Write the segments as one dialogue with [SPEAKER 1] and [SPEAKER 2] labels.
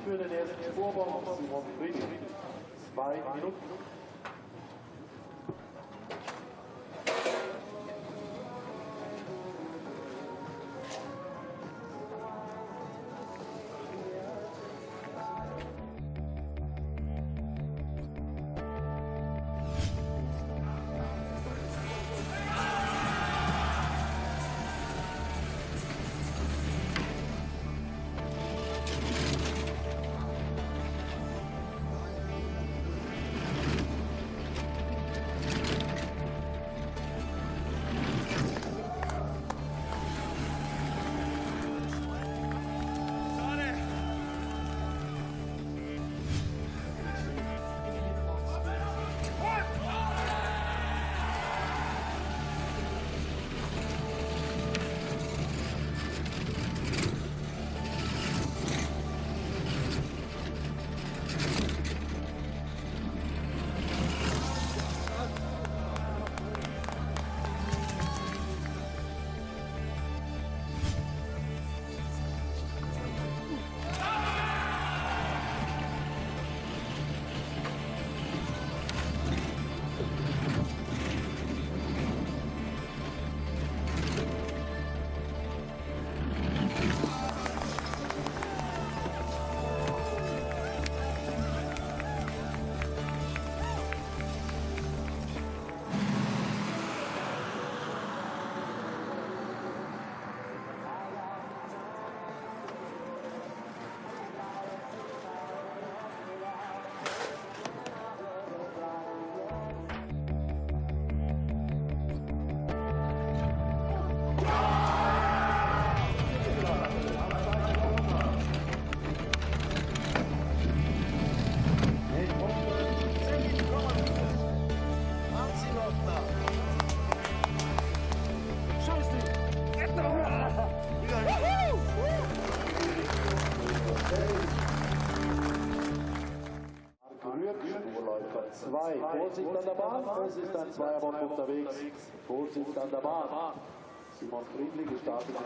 [SPEAKER 1] Für den ersten Vorbau, 2 Minuten. Vorsicht an der Bahn, es ist ein Zweierbock unterwegs. Vorsicht an der Bahn. Simon Friedli gestartet mit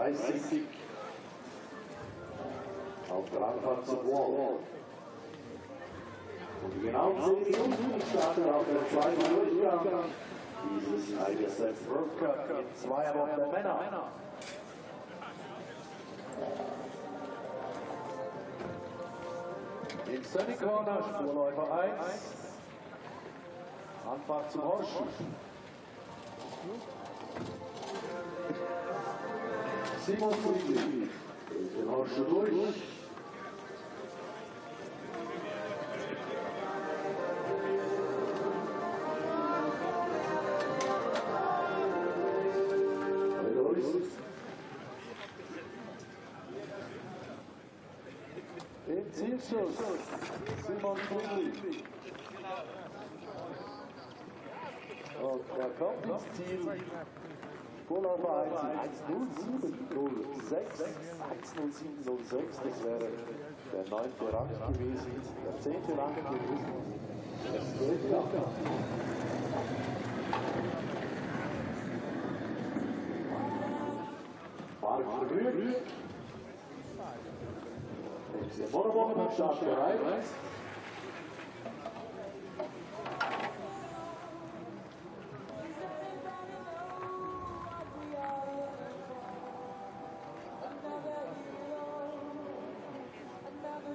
[SPEAKER 1] 5:31 auf der Anfahrt zum Wall. Und genau 10 Minuten startet auf der zweiten Durchgang dieses IBSF World Cup im Zweierbock der Männer. Im Sunny Corner, Spurläufer 1, Anfahrt zum Horsch. Simon Friedli, den Horsch durch. Im Zielschuss, Simon Friedli. Und er kommt ins Ziel. Vorläufer 10706, 10706, das wäre der 9. Rang gewesen, der 10. Rang gewesen, das 12. Rang. Mark Rühr. Der Bobrun am Start bereit.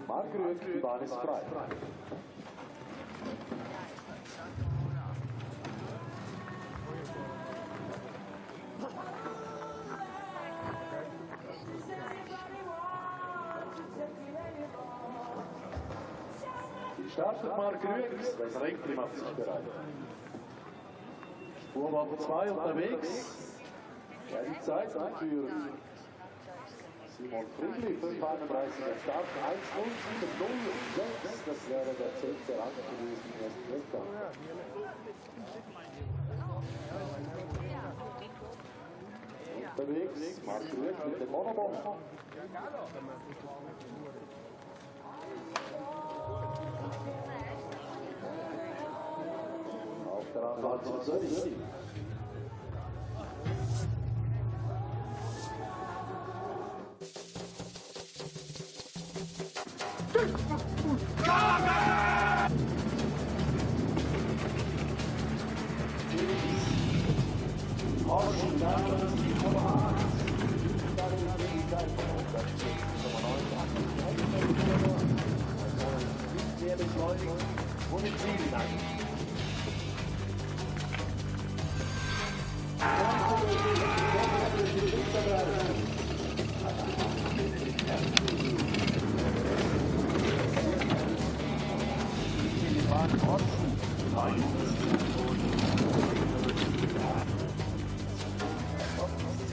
[SPEAKER 1] Mark Rühr, die Bahn ist frei. Startet Mark Rühr, das Renkli macht sich bereit. Spurwagen 2 unterwegs. Ja, die Zeit für Simon Friedli, 5:31 der Start, 1:07:06, das wäre der 10. Rang gewesen im ersten Wettkampf. Unterwegs, Mark Rühr mit dem Monobox. Auf der Anlage zum Service. Sehr beschleunigt und im Ziel hinein.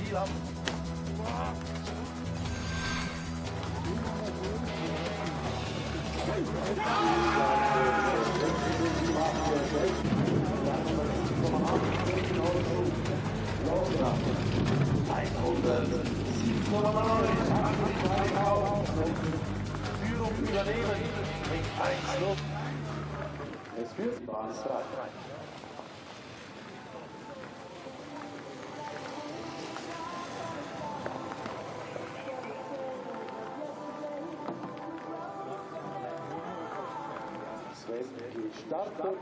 [SPEAKER 1] Ziel haben. Führung übernehmen mit 1:0. Es führt die Bahn frei. Sven gestartet.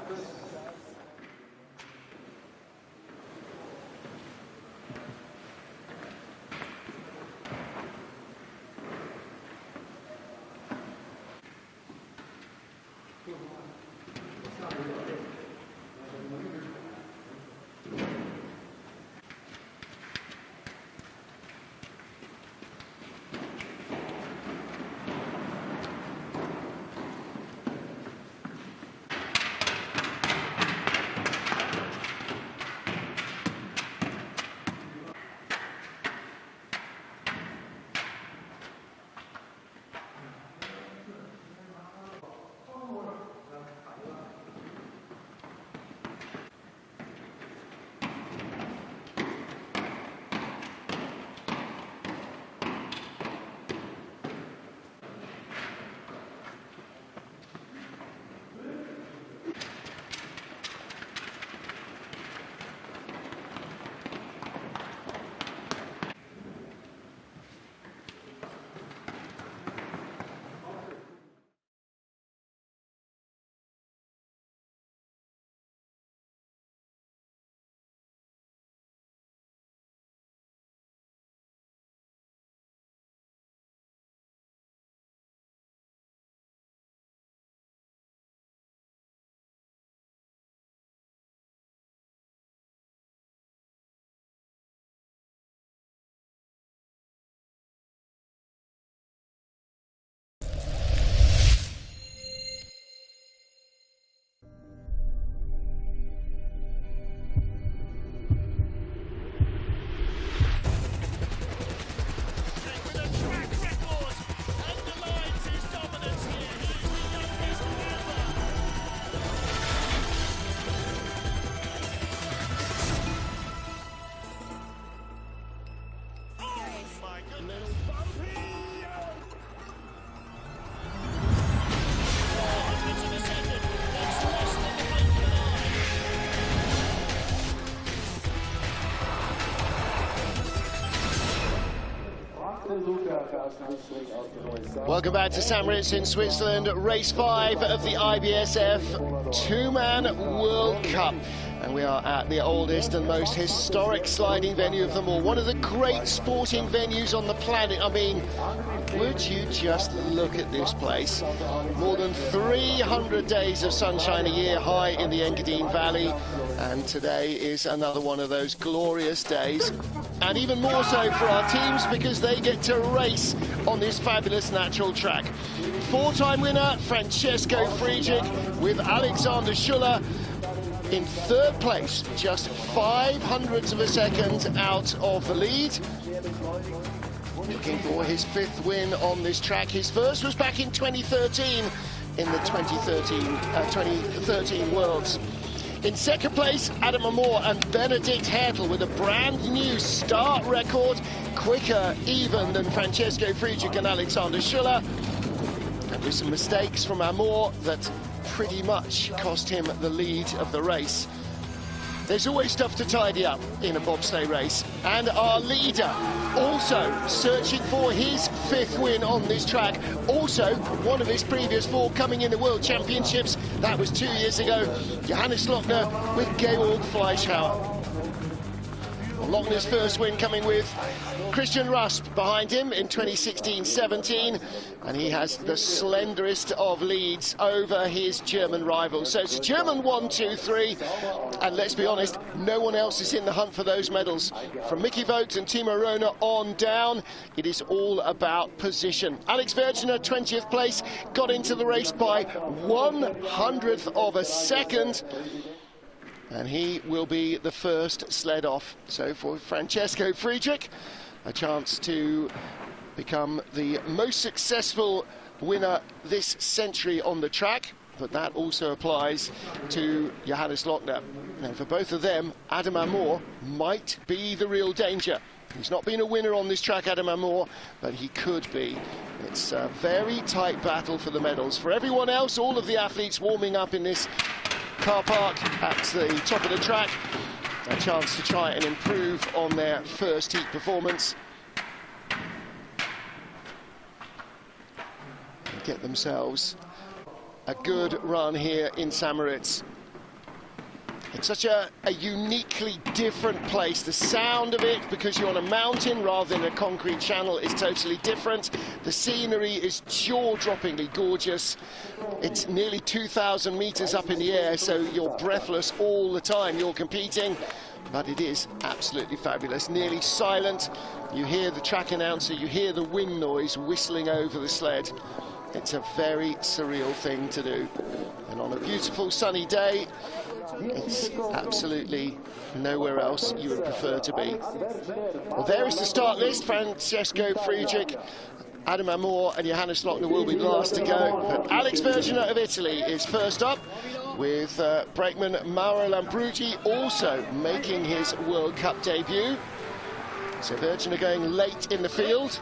[SPEAKER 2] Welcome back to St. Moritz in Switzerland, race 5 of the IBSF two-man World Cup. And we are at the oldest and most historic sliding venue of them all. One of the great sporting venues on the planet. I mean, would you just look at this place? More than 300 days of sunshine a year high in the Engadin Valley. And today is another one of those glorious days. And even more so for our teams because they get to race on this fabulous natural track. Four-time winner Francesco Friedrich with Alexander Schuller in third place, just 0.05 of a second out of the lead. Looking for his 5th win on this track. His first was back in 2013 in the 2013 Worlds. In second place, Adam Amor and Benedict Hertel with a brand new start record, quicker even than Francesco Friedrich and Alexander Schuller. And with some mistakes from Amor that pretty much cost him the lead of the race. There's always stuff to tidy up in a bobsleigh race, and our leader also searching for his 5th win on this track. Also, one of his previous 4 coming in the World Championships. That was 2 years ago. Johannes Lochner with Georg Fleischhauer. Lochner's first win coming with Christian Rasp behind him in 2016-17, and he has the slenderest of leads over his German rival. So it's a German 1, 2, 3, and let's be honest, no one else is in the hunt for those medals. From Mickey Vogt and Timo Röner on down, it is all about position. Alex Verginer, 20th place, got into the race by 1/100th of a second. And he will be the first sled off. So for Francesco Friedrich, a chance to become the most successful winner this century on the track. But that also applies to Johannes Lochner. Now for both of them, Adam Amor might be the real danger. He's not been a winner on this track, Adam Amor, but he could be. It's a very tight battle for the medals. For everyone else, all of the athletes warming up in this car park at the top of the track, a chance to try and improve on their first heat performance and get themselves a good run here in St. Moritz. It's such a uniquely different place. The sound of it, because you're on a mountain rather than a concrete channel, is totally different. The scenery is jaw-droppingly gorgeous. It's nearly 2,000 meters up in the air, so you're breathless all the time you're competing. But it is absolutely fabulous, nearly silent. You hear the track announcer, you hear the wind noise whistling over the sled. It's a very surreal thing to do. And on a beautiful sunny day, it's absolutely nowhere else you would prefer to be. Well, there is the start list. Francesco Friedrich, Adam Amor and Johannes Lochner will be last to go. But Alex Verginer of Italy is first up, with brakeman Mauro Lambrughi also making his World Cup debut. So Verginer going late in the field.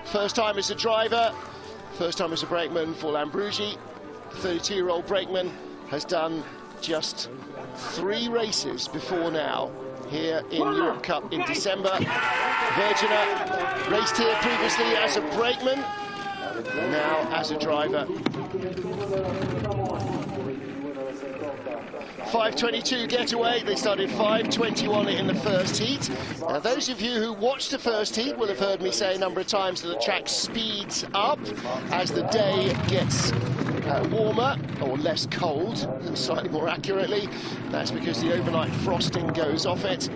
[SPEAKER 2] First time as a driver, first time as a brakeman for Lambrughi. The 32-year-old brakeman has done just 3 races before now here in Europe Cup in December. Verginer raced here previously as a brakeman, now as a driver. 5:22 getaway. They started 5:21 in the first heat. Now, those of you who watched the first heat will have heard me say a number of times that the track speeds up as the day gets warmer, or less cold, slightly more accurately. That's because the overnight frosting goes off it,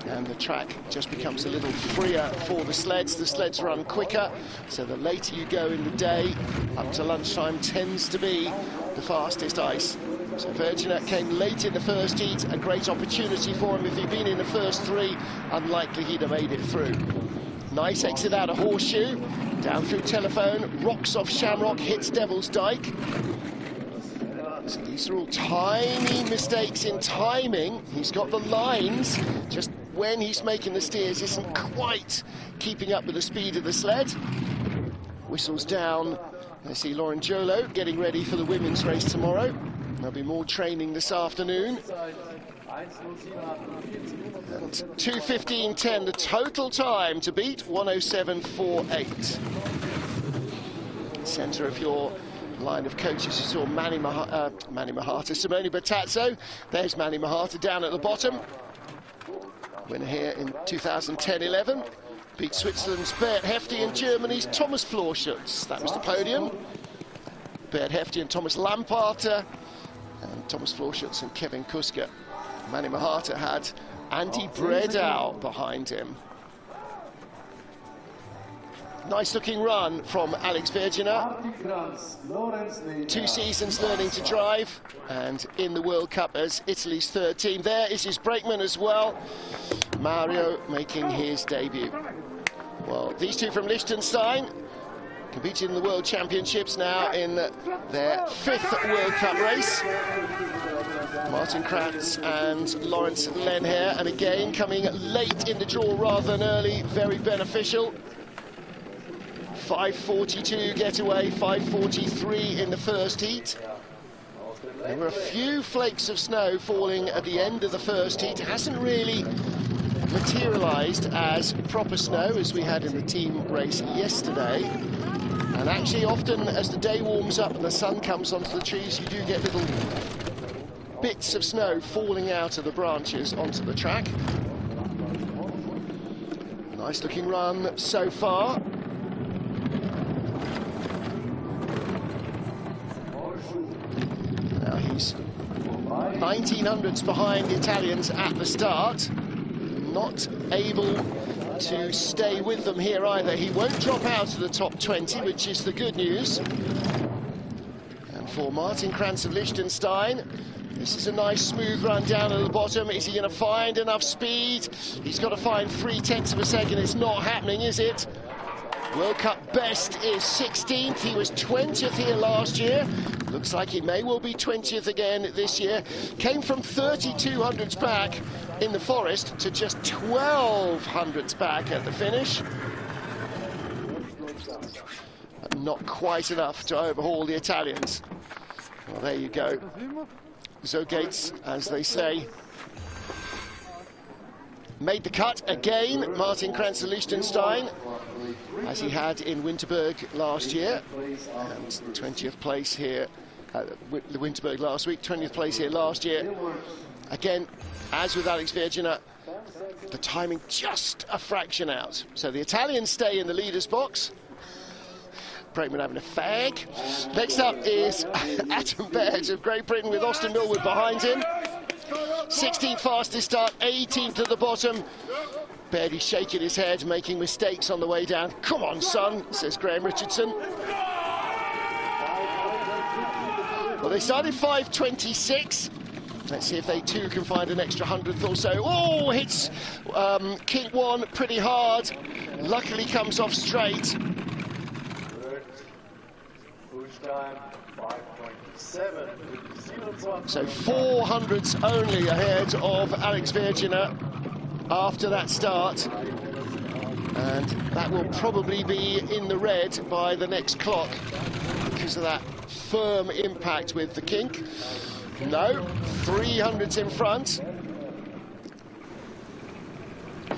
[SPEAKER 2] and the track just becomes a little freer for the sleds. The sleds run quicker, so the later you go in the day, up to lunchtime, tends to be the fastest ice. So Verginer came late in the first heat, a great opportunity for him. If he'd been in the first 3, unlikely he'd have made it through. Nice exit out of Horseshoe, down through Telephone, rocks off Shamrock, hits Devil's Dyke. So these are all tiny mistakes in timing. He's got the lines, just when he's making the steers isn't quite keeping up with the speed of the sled. Whistles down. I see Lauren Jolo getting ready for the women's race tomorrow. There'll be more training this afternoon. And 2:15.10, the total time to beat 1:07.48. Centre of your line of coaches, you saw Simone Bertazzo. There's Manny Mahata down at the bottom. Winner here in 2010-11. Beat Switzerland's Bert Hefty and Germany's Thomas Florschutz. That was the podium. Bert Hefty and Thomas Lamparter, and Thomas Florschutz and Kevin Kuska. Manny Mahata had Andy Bredau behind him. Nice looking run from Alex Vergina. 2 seasons learning to drive, and in the World Cup as Italy's third team. There is his brakeman as well, Mario, making his debut. Well, these two from Liechtenstein competing in the World Championships now in their 5th World Cup race. Martin Kratz and Lawrence Lenher, and again coming late in the draw rather than early, very beneficial. 5:42 getaway, 5:43 in the first heat. There were a few flakes of snow falling at the end of the first heat. It hasn't really materialised as proper snow as we had in the team race yesterday. And actually often as the day warms up and the sun comes onto the trees, you do get little bits of snow falling out of the branches onto the track. Nice looking run so far. Now he's 1900ths behind the Italians at the start. Not able to stay with them here either. He won't drop out of the top 20, which is the good news. And for Martin Kratz of Liechtenstein, this is a nice smooth run down at the bottom. Is he going to find enough speed? He's got to find 0.3 of a second. It's not happening, is it? World Cup best is 16th. He was 20th here last year. Looks like he may well be 20th again this year. Came from 3200ths back in the forest to just 1200ths back at the finish. But not quite enough to overhaul the Italians. Well, there you go. Zogates, as they say, made the cut again. Martin Kratz of Liechtenstein, as he had in Winterberg last year, and 20th place here at Winterberg last week, 20th place here last year. Again, as with Alex Vergina, the timing just a fraction out. So the Italians stay in the leader's box. Brakeman having a fag. Next up is Adam Baird of Great Britain with Austin Millwood behind him. 16th fastest start, 18th at the bottom. Baird is shaking his head, making mistakes on the way down. Come on, son, says Graham Richardson. Well, they started 5:26. Let's see if they too can find an extra 100th or so. Oh, hits Kink 1 pretty hard. Luckily comes off straight. So 400ths only ahead of Alex Vergina after that start. And that will probably be in the red by the next clock because of that firm impact with the kink. No, 300ths in front.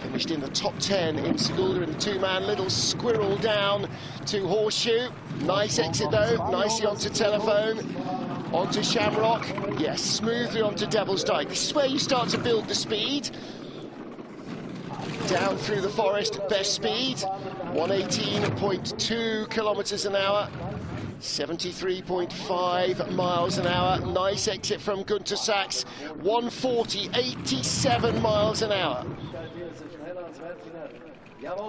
[SPEAKER 2] Finished in the top 10 in Sigulda in the two-man. Little squirrel down to Horseshoe. Nice exit though, nicely onto Telephone, onto Shamrock. Yes, smoothly onto Devil's Dyke. This is where you start to build the speed. Down through the forest, best speed, 118.2 kilometers an hour. 73.5 miles an hour. Nice exit from Gunter Sachs. 140, 87 miles an hour.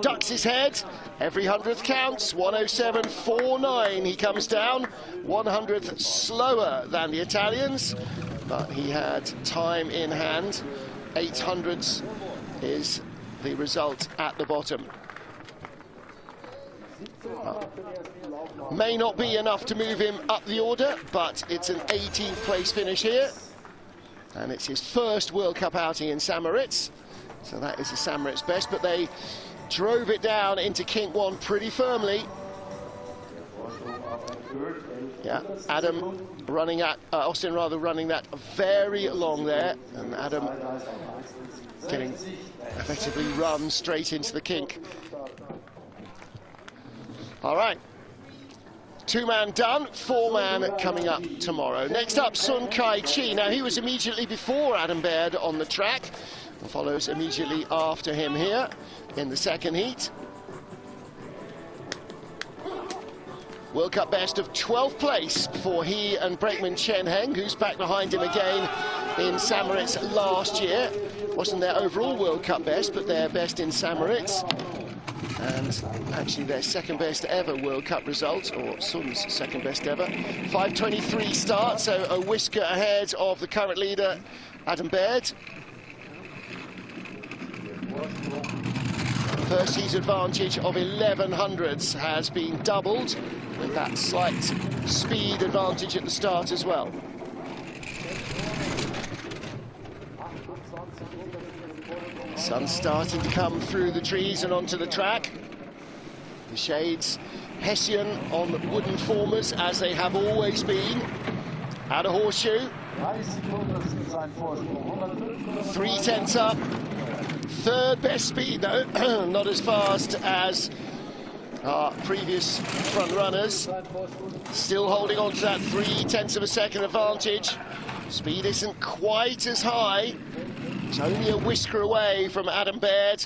[SPEAKER 2] Ducks his head. Every 100th counts. 107.49. He comes down. 100th slower than the Italians, but he had time in hand. 800ths is the result at the bottom. May not be enough to move him up the order, but it's an 18th place finish here. And it's his first World Cup outing in St. Moritz. So that is the St. Moritz best, but they drove it down into Kink 1 pretty firmly. Yeah, Adam running at, Austin rather running that very long there, and Adam getting effectively run straight into the kink. All right, 2-man done, 4-man coming up tomorrow. Next up, Sun Kai Chi. Now, he was immediately before Adam Baird on the track, and follows immediately after him here in the second heat. World Cup best of 12th place for he and brakeman Chen Heng, who's back behind him again in St. Moritz last year. Wasn't their overall World Cup best, but their best in St. Moritz. And actually their second best ever World Cup result, or Sun's second best ever. 5:23 start, so a whisker ahead of the current leader, Adam Baird. First heat advantage of 1100s has been doubled, with that slight speed advantage at the start as well. Sun starting to come through the trees and onto the track. The shades Hessian on wooden formers, as they have always been. Out of Horseshoe. 3/10 up. Third best speed though, not as fast as our previous front runners. Still holding on to that 0.3 of a second advantage. Speed isn't quite as high. It's only a whisker away from Adam Baird.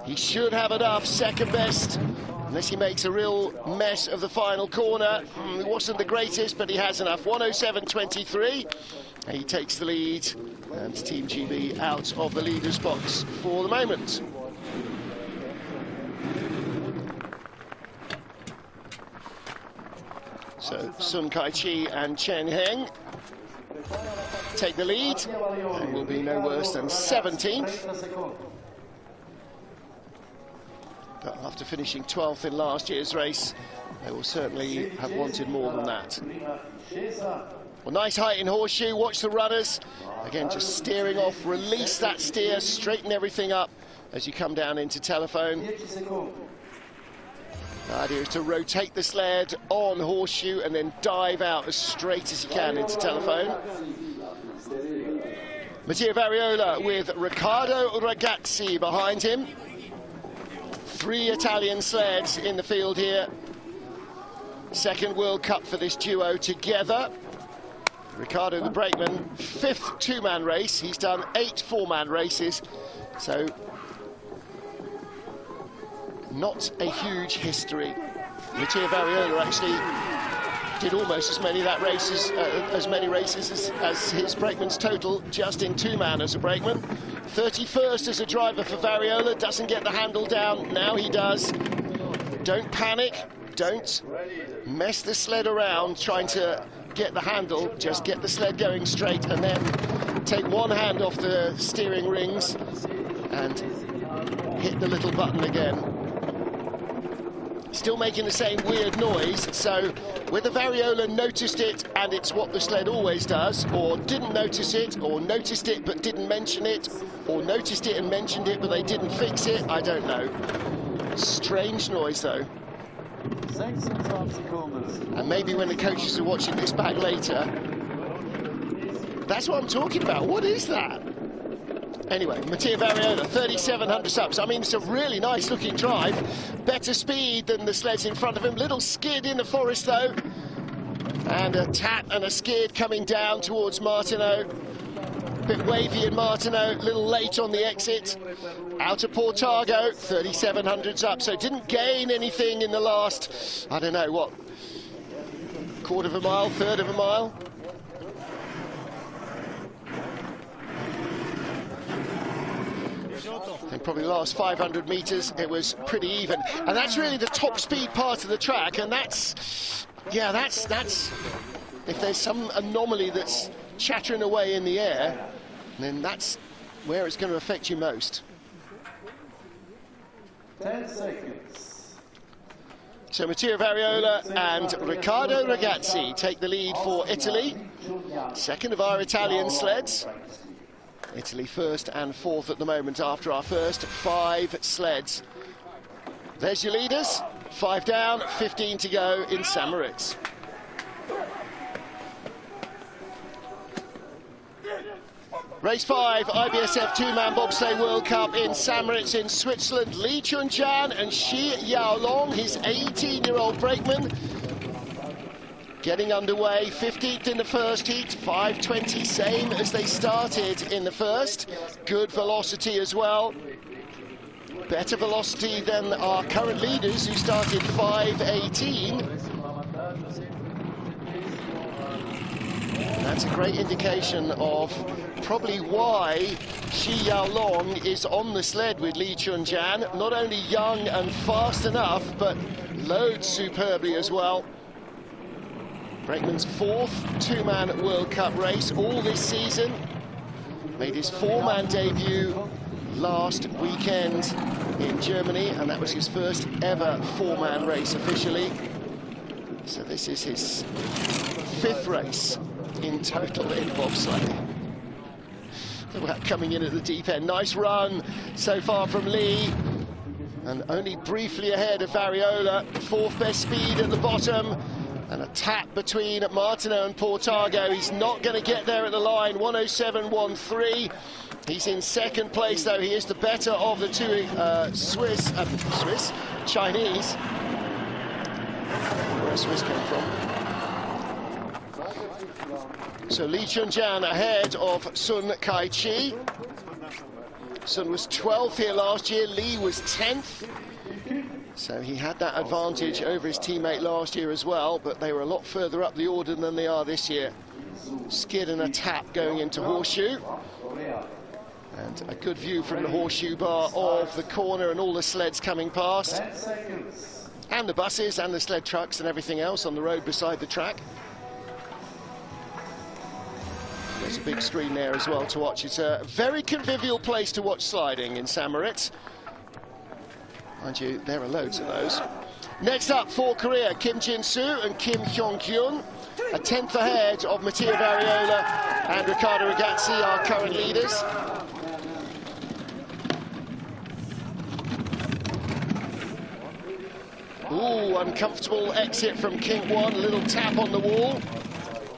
[SPEAKER 2] He should have enough, second best, unless he makes a real mess of the final corner. It wasn't the greatest, but he has enough. 1:07.23. He takes the lead, and Team GB out of the leader's box for the moment. So Sun Kai Chi and Chen Heng take the lead, and will be no worse than 17th. But after finishing 12th in last year's race, they will certainly have wanted more than that. Well, nice height in Horseshoe, watch the runners. Again, just steering off, release that steer, straighten everything up as you come down into Telephone. The idea is to rotate the sled on Horseshoe and then dive out as straight as you can into Telephone. Mattia Variola with Riccardo Ragazzi behind him. 3 Italian sleds in the field here. Second World Cup for this duo together. Riccardo, the brakeman, 5th 2-man race. He's done 8 4-man races, so not a huge history. Mattia Variola actually did almost as many races as his brakeman's total, just in 2-man as a brakeman. 31st as a driver for Variola, doesn't get the handle down, now he does. Don't panic, don't mess the sled around trying to get the handle, just get the sled going straight and then take one hand off the steering rings and hit the little button again. Still making the same weird noise, so whether Variola noticed it and it's what the sled always does, or didn't notice it, or noticed it but didn't mention it, or noticed it and mentioned it but they didn't fix it, I don't know. Strange noise though. And maybe when the coaches are watching this back later, that's what I'm talking about. What is that? Anyway, Mattia Variola, 3,700 subs. I mean, it's a really nice looking drive. Better speed than the sleds in front of him. Little skid in the forest though. And a tap and a skid coming down towards Martineau. Bit wavy in Martineau, a little late on the exit. Out of Portago, 3,700s up, so didn't gain anything in the last, I don't know, what, quarter of a mile, third of a mile? And probably the last 500 metres, it was pretty even. And that's really the top speed part of the track, and that's, yeah, that's if there's some anomaly that's chattering away in the air, then that's where it's going to affect you most.
[SPEAKER 1] 10 seconds.
[SPEAKER 2] So Mattia Variola and Riccardo Ragazzi take the lead for Italy. Second of our Italian sleds. Italy first and fourth at the moment after our first 5 sleds. There's your leaders. 5 down, 15 to go in St. Moritz. Race 5, IBSF two-man bobsleigh World Cup in St. Moritz in Switzerland. Li Chunjian and Shi Yaolong, his 18-year-old brakeman, getting underway. 15th in the first heat, 5:20, same as they started in the first. Good velocity as well. Better velocity than our current leaders, who started 5:18. That's a great indication of probably why Shi Yaolong is on the sled with Li Chunjian. Not only young and fast enough, but loads superbly as well. Brakeman's 4th two-man World Cup race all this season. Made his 4-man debut last weekend in Germany, and that was his first ever 4-man race officially. So this is his 5th race in total in bobsleigh. Coming in at the deep end. Nice run so far from Lee, and only briefly ahead of Variola. 4th best speed at the bottom, and a tap between Martineau and Portago. He's not going to get there at the line. 1:07.13. He's in 2nd place, though. He is the better of the two Chinese. Where Swiss came from. So Li Chunjian ahead of Sun Kai-chi. Sun was 12th here last year, Li was 10th. So he had that advantage over his teammate last year as well, but they were a lot further up the order than they are this year. Skid and a tap going into Horseshoe. And a good view from the Horseshoe bar of the corner and all the sleds coming past. And the buses and the sled trucks and everything else on the road beside the track. There's a big screen there as well to watch. It's a very convivial place to watch sliding in St. Moritz. Mind you, there are loads of those. Next up for Korea, Kim Jin-soo and Kim Hyung-kyun. A 10th ahead of Mattia Variola and Riccardo Ragazzi, our current leaders. Ooh, uncomfortable exit from King 1, a little tap on the wall.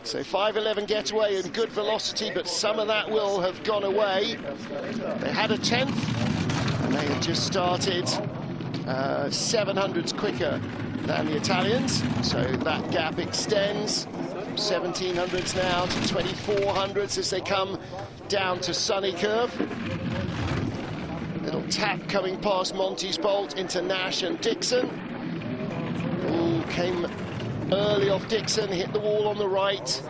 [SPEAKER 2] So 5:11 getaway and good velocity, but some of that will have gone away. They had a 10th, and they had just started 700s quicker than the Italians. So that gap extends from 1700s now to 2400s as they come down to Sunny Curve. Little tap coming past Monty's Bolt into Nash and Dixon. Ooh, came early off Dixon, hit the wall on the right.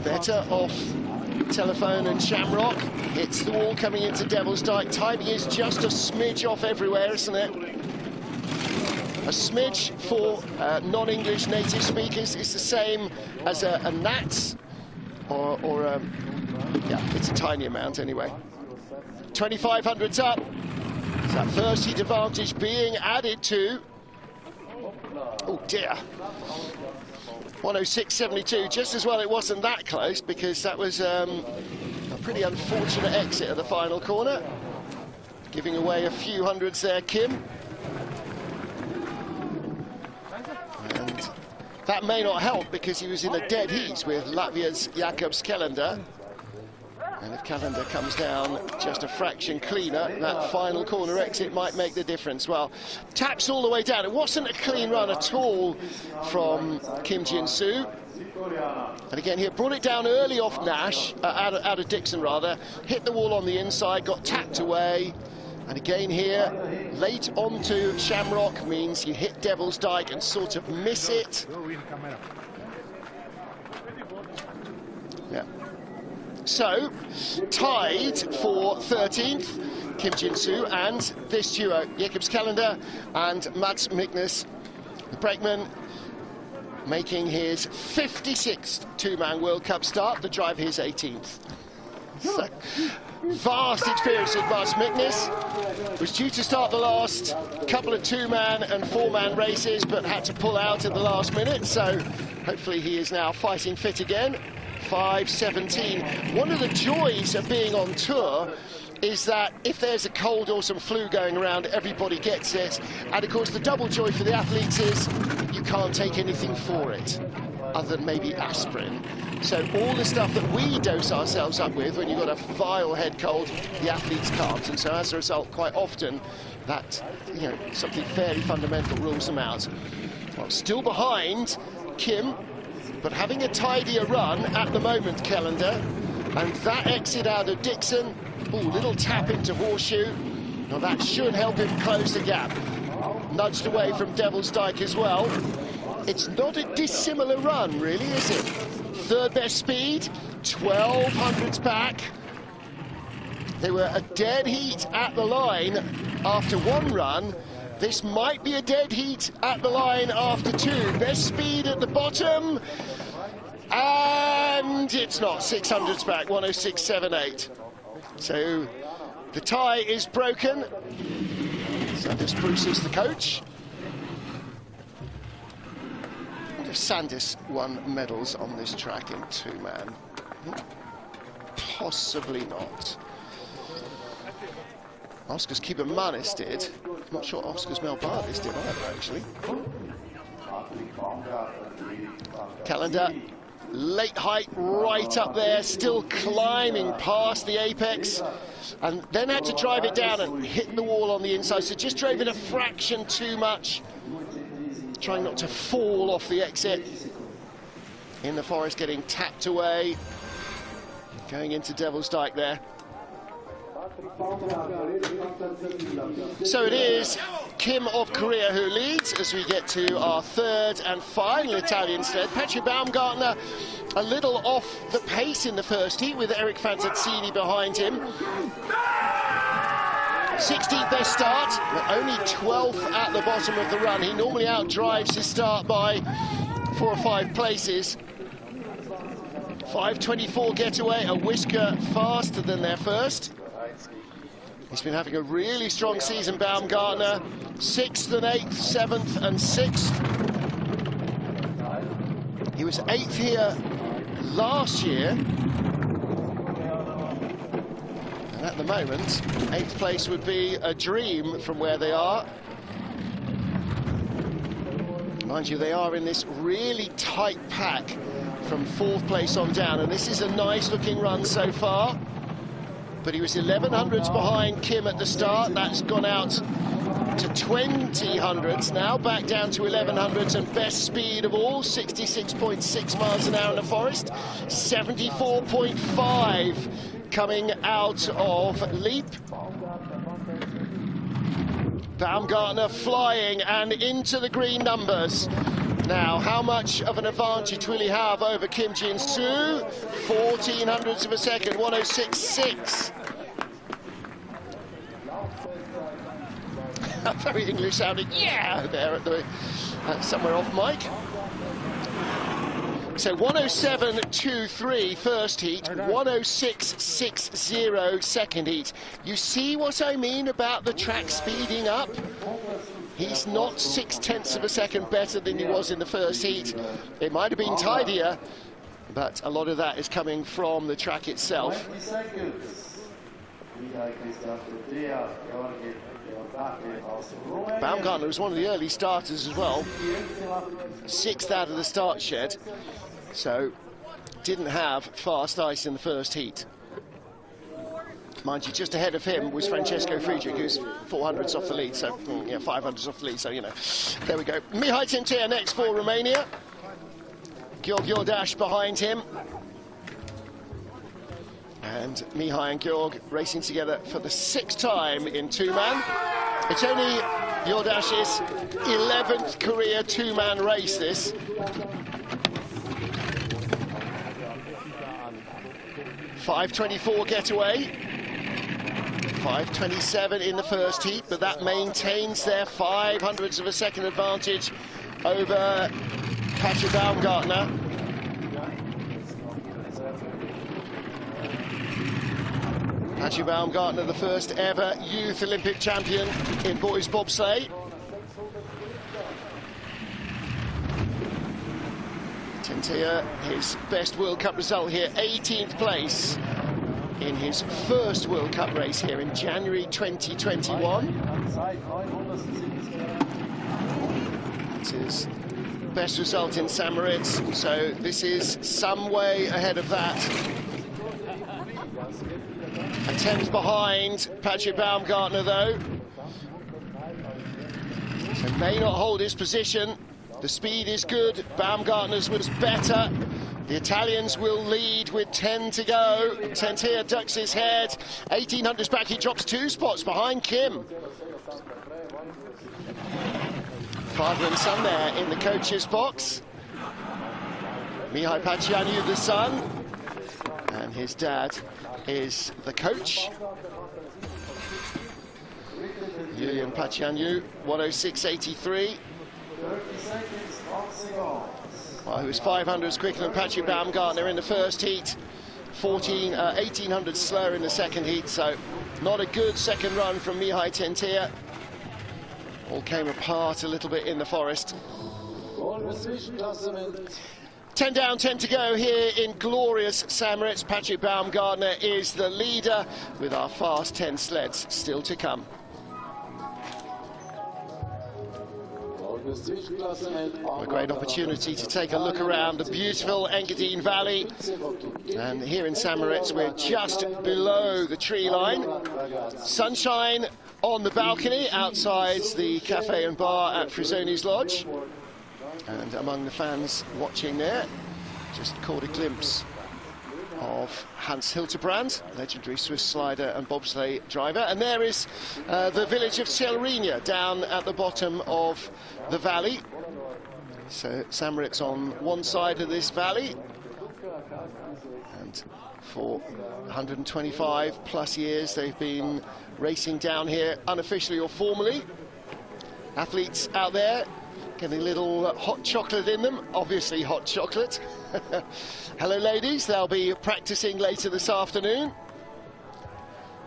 [SPEAKER 2] Better off Telephone and Shamrock. Hits the wall coming into Devil's Dyke. Timing is just a smidge off everywhere, isn't it? A smidge for non-English native speakers is the same as a Nats, or yeah, it's a tiny amount anyway. 2500's up. So that first heat advantage being added to. Oh dear. 1:06.72, just as well it wasn't that close, because that was a pretty unfortunate exit of the final corner. Giving away a few hundreds there, Kim. And that may not help, because he was in a dead heat with Latvia's Jakobs Kellender. And if Calendar comes down just a fraction cleaner, that final corner exit might make the difference. Well, taps all the way down. It wasn't a clean run at all from Kim Jin-soo. And again here, brought it down early off Nash, out of Dixon rather, hit the wall on the inside, got tapped away. And again here, late onto Shamrock means you hit Devil's Dyke and sort of miss it. Yeah. So, tied for 13th, Kim Jin-soo and this duo, Jakobs Kellender and Mats Miknes, the brakeman, making his 56th two-man World Cup start, the drive his 18th. So, vast experience with Mats Miknes. Was due to start the last couple of two-man and four-man races, but had to pull out at the last minute, so hopefully he is now fighting fit again. 5:17. One of the joys of being on tour is that if there's a cold or some flu going around, everybody gets it. And of course, the double joy for the athletes is you can't take anything for it. other than maybe aspirin. So all the stuff that we dose ourselves up with when you've got a vile head cold, the athletes can't. And so as a result, quite often, that, you know, something fairly fundamental rules them out. Well, still behind Kim, but having a tidier run at the moment, Calendar. And that exit out of Dixon, little tap into Horseshoe. Now that should help him close the gap. Nudged away from Devil's Dyke as well. It's not a dissimilar run, really, is it? Third best speed, 1200s back. They were a dead heat at the line after one run. This might be a dead heat at the line after two. Best speed at the bottom. And it's not, 600s back, 106.78. So the tie is broken. Sandis Bruce is the coach. I wonder if Sandis won medals on this track in two-man. Possibly not. Oscar's Keeper Manis did. I'm not sure Oscar's Melbardis did either, actually. Calendar, late height right up there, still climbing past the apex, and then had to drive it down and hit the wall on the inside, so just drove it a fraction too much, trying not to fall off the exit. In the forest, getting tapped away, going into Devil's Dyke there. So it is Kim of Korea who leads as we get to our third and final Italian sled. Patrick Baumgartner a little off the pace in the first heat with Eric Fantazzini behind him. 16th best start, but only 12th at the bottom of the run. He normally outdrives his start by 4 or 5 places. 5:24 getaway, a whisker faster than their first. He's been having a really strong season, Baumgartner. 6th and 8th, 7th and 6th. He was 8th here last year. And at the moment, 8th place would be a dream from where they are. Mind you, they are in this really tight pack from 4th place on down. And this is a nice looking run so far. But he was 1100s behind Kim at the start. That's gone out to 2000s now, back down to 1100s, and best speed of all, 66.6 miles an hour in the forest, 74.5 coming out of Leap. Baumgartner flying and into the green numbers. Now, how much of an advantage will he have over Kim Jin-soo? 1400ths of a second, 106.6. Very English sounding, yeah, there at the somewhere off mic. So 107.23 first heat, 106.60 second heat. You see what I mean about the track speeding up? He's not 0.6 of a second better than he was in the first heat. It might have been tidier, but a lot of that is coming from the track itself. Baumgartner was one of the early starters as well. 6th out of the start shed, so didn't have fast ice in the first heat. Mind you, just ahead of him was Francesco Friedrich, who's 400s off the lead, so yeah, 500s off the lead, so you know, there we go. Mihai Tintea next for Romania. Georg Jordash behind him. And Mihai and Georg racing together for the 6th time in two-man. It's only Jordash's 11th career two-man race, this. .524 getaway. 5:27 in the first heat, but that maintains their 500ths of a second advantage over Patrick Baumgartner. Patrick Baumgartner, the first ever youth Olympic champion in boys bobsleigh. Tintea, his best World Cup result here, 18th place in his first World Cup race here in January 2021. It is best result in St. Moritz, so this is some way ahead of that. A tenth behind Patrick Baumgartner, though. So may not hold his position. The speed is good. Baumgartner's was better. The Italians will lead with 10 to go. Tentia ducks his head. 1800's back. He drops 2 spots behind Kim. Father and son there in the coach's box. Mihai Pacianu, the son, and his dad is the coach. Julian Pacianu, 106.83. Well, he was 500s quicker than Patrick Baumgartner in the first heat. 1800 slower in the second heat, so not a good second run from Mihai Tentia. All came apart a little bit in the forest. 10 down, 10 to go here in glorious St. Moritz. Patrick Baumgartner is the leader with our fast 10 sleds still to come. A great opportunity to take a look around the beautiful Engadin Valley. And here in St. Moritz, we're just below the tree line. Sunshine on the balcony outside the cafe and bar at Frisoni's Lodge. And among the fans watching there, just caught a glimpse of Hans Hilterbrand, legendary Swiss slider and bobsleigh driver. And there is the village of Celerina down at the bottom of the valley. So St. Moritz on one side of this valley. And for 125 plus years they've been racing down here unofficially or formally. Athletes out there getting a little hot chocolate in them, obviously hot chocolate. Hello ladies, they'll be practicing later this afternoon.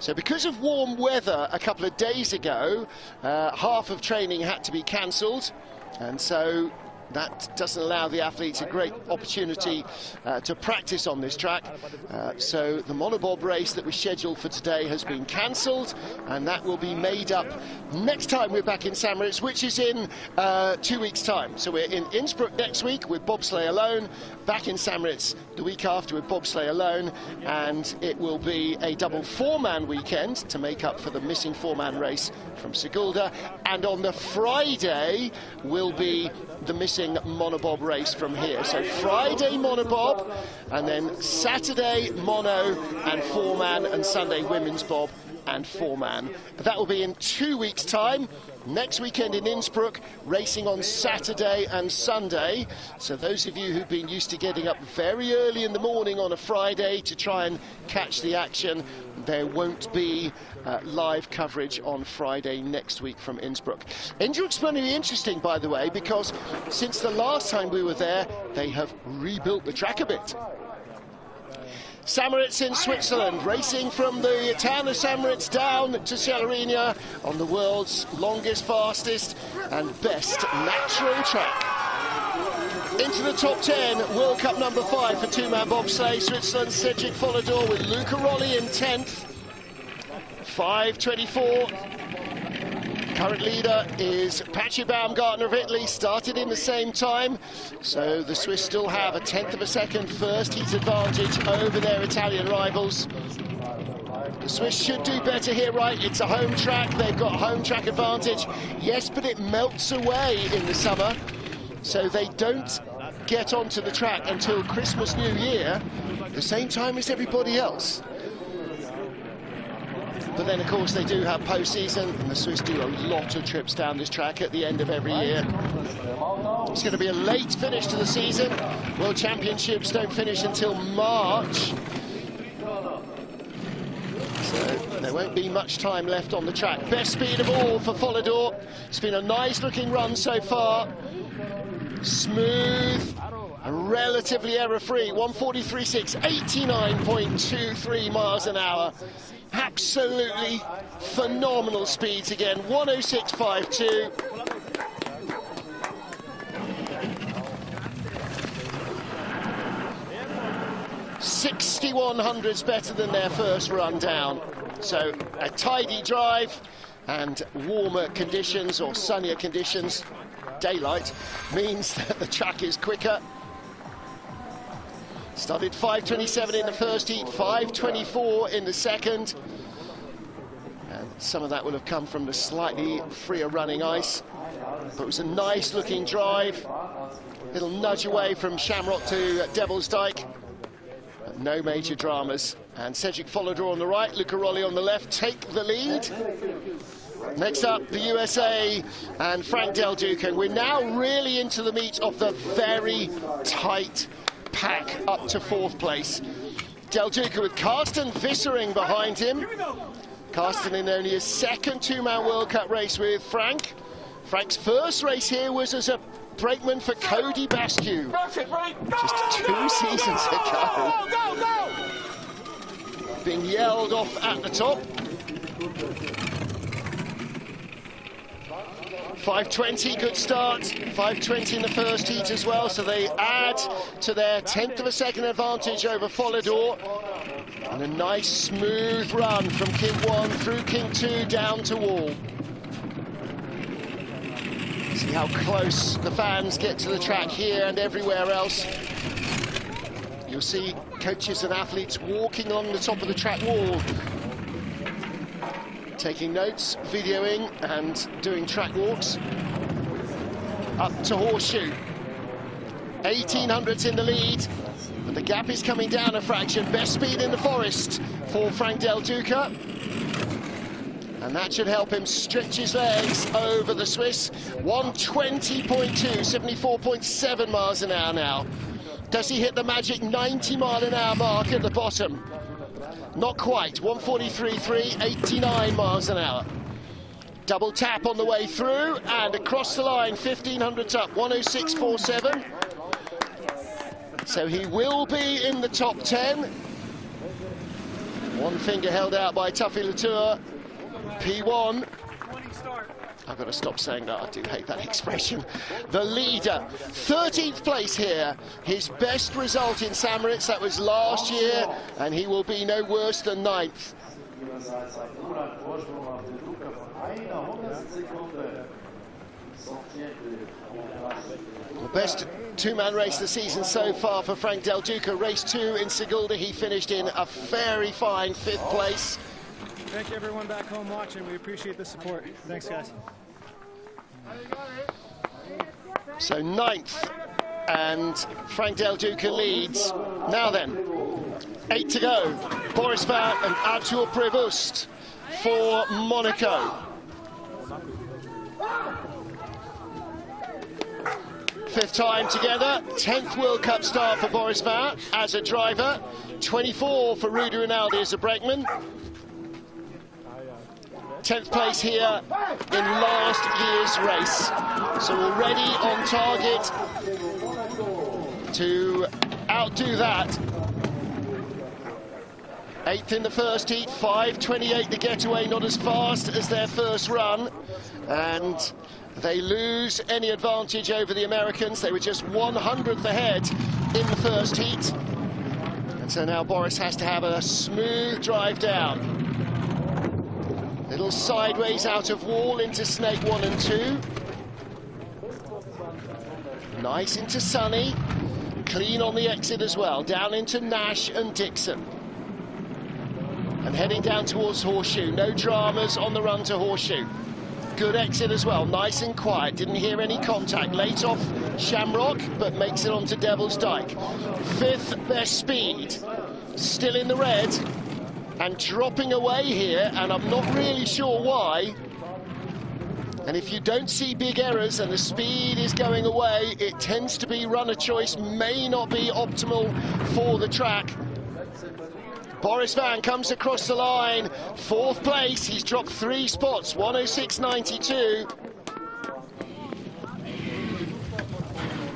[SPEAKER 2] So because of warm weather a couple of days ago, half of training had to be cancelled, and so that doesn't allow the athletes a great opportunity to practice on this track. So the monobob race that was scheduled for today has been cancelled, and that will be made up next time we're back in St. Moritz, which is in 2 weeks' time. So we're in Innsbruck next week with bobsleigh alone, back in St. Moritz the week after with bobsleigh alone, and it will be a double 4-man weekend to make up for the missing 4-man race from Sigulda, and on the Friday will be the missing monobob race from here. So Friday monobob, and then Saturday mono and 4-man, and Sunday women's bob and 4-man. That will be in 2 weeks' time. Next weekend in Innsbruck, racing on Saturday and Sunday. So those of you who've been used to getting up very early in the morning on a Friday to try and catch the action, there won't be live coverage on Friday next week from Innsbruck. Innsbruck's going to be interesting, by the way, because since the last time we were there, they have rebuilt the track a bit. St. Moritz in Switzerland, racing from the town of St. Moritz down to Celerina on the world's longest, fastest and best natural track. Into the top 10, World Cup number 5 for 2-man bobsleigh. Switzerland, Cedric Follador with Luca Rolli in 10th. 5:24. Current leader is Patrick Baumgartner of Italy, started in the same time, so the Swiss still have a 1/10 of a second first heat advantage over their Italian rivals. The Swiss should do better here, right? It's a home track, they've got home track advantage. Yes, but it melts away in the summer, so they don't get onto the track until Christmas, New Year, the same time as everybody else. But then, of course, they do have postseason, and the Swiss do a lot of trips down this track at the end of every year. It's going to be a late finish to the season. World Championships don't finish until March. So there won't be much time left on the track. Best speed of all for Follador. It's been a nice-looking run so far. Smooth, relatively error-free. 1:43.6, 89.23 miles an hour. Absolutely phenomenal speeds again. 1:06.52. $6,100s better than their first run down. So a tidy drive and warmer conditions or sunnier conditions daylight means that the track is quicker. Started 5:27 in the first heat, 5:24 in the second. And some of that will have come from the slightly freer running ice. But it was a nice looking drive. Little nudge away from Shamrock to Devil's Dyke. But no major dramas. And Cedric Follador on the right, Luca Rolli on the left take the lead. Next up, the USA and Frank Del Duca. And we're now really into the meat of the very tight pack up to fourth place. Del Duca with Karsten Vissering behind him. Karsten in only his second two-man World Cup race with Frank. Frank's first race here was as a brakeman for Cody Basque. Just 2 seasons ago. Being yelled off at the top. 5:20, good start. 5:20 in the first heat as well, so they add to their 1/10 of a second advantage over Follador. And a nice smooth run from King 1 through King 2 down to wall. See how close the fans get to the track here and everywhere else. You'll see coaches and athletes walking along the top of the track wall, taking notes, videoing and doing track walks. Up to Horseshoe. 1800s in the lead, but the gap is coming down a fraction. Best speed in the forest for Frank Del Duca. And that should help him stretch his legs over the Swiss. 120.2, 74.7 miles an hour now. Does he hit the magic 90-mile-an-hour mark at the bottom? Not quite, 143.3, 89 miles an hour. Double tap on the way through and across the line, 1500s up, 106.47. So he will be in the top 10. One finger held out by Tuffy Latour, P1. I've got to stop saying that, I do hate that expression. The leader, 13th place here. His best result in St. Moritz, that was last year, and he will be no worse than 9th. The best two-man race of the season so far for Frank Del Duca. Race 2 in Sigulda, he finished in a very fine 5th place.
[SPEAKER 3] Thank you everyone back home watching. We appreciate the support. Thanks, guys.
[SPEAKER 2] So 9th, and Frank Del Duca leads. Now then, 8 to go. Boris Vain and Arthur Prevost for Monaco. 5th time together, 10th World Cup start for Boris Vain as a driver, 24 for Rudy Rinaldi as a brakeman. 10th place here in last year's race. So already on target to outdo that. 8th in the first heat, 5:28 the getaway, not as fast as their first run. And they lose any advantage over the Americans. They were just 100th ahead in the first heat. And so now Boris has to have a smooth drive down. Little sideways out of wall into snake 1 and 2. Nice into Sunny. Clean on the exit as well. Down into Nash and Dixon. And heading down towards Horseshoe. No dramas on the run to Horseshoe. Good exit as well. Nice and quiet. Didn't hear any contact. Late off Shamrock, but makes it onto Devil's Dyke. 5th best speed. Still in the red. And dropping away here, and I'm not really sure why. And if you don't see big errors and the speed is going away, it tends to be runner choice, may not be optimal for the track. Boris Vain comes across the line, 4th place, he's dropped 3 spots, 106.92.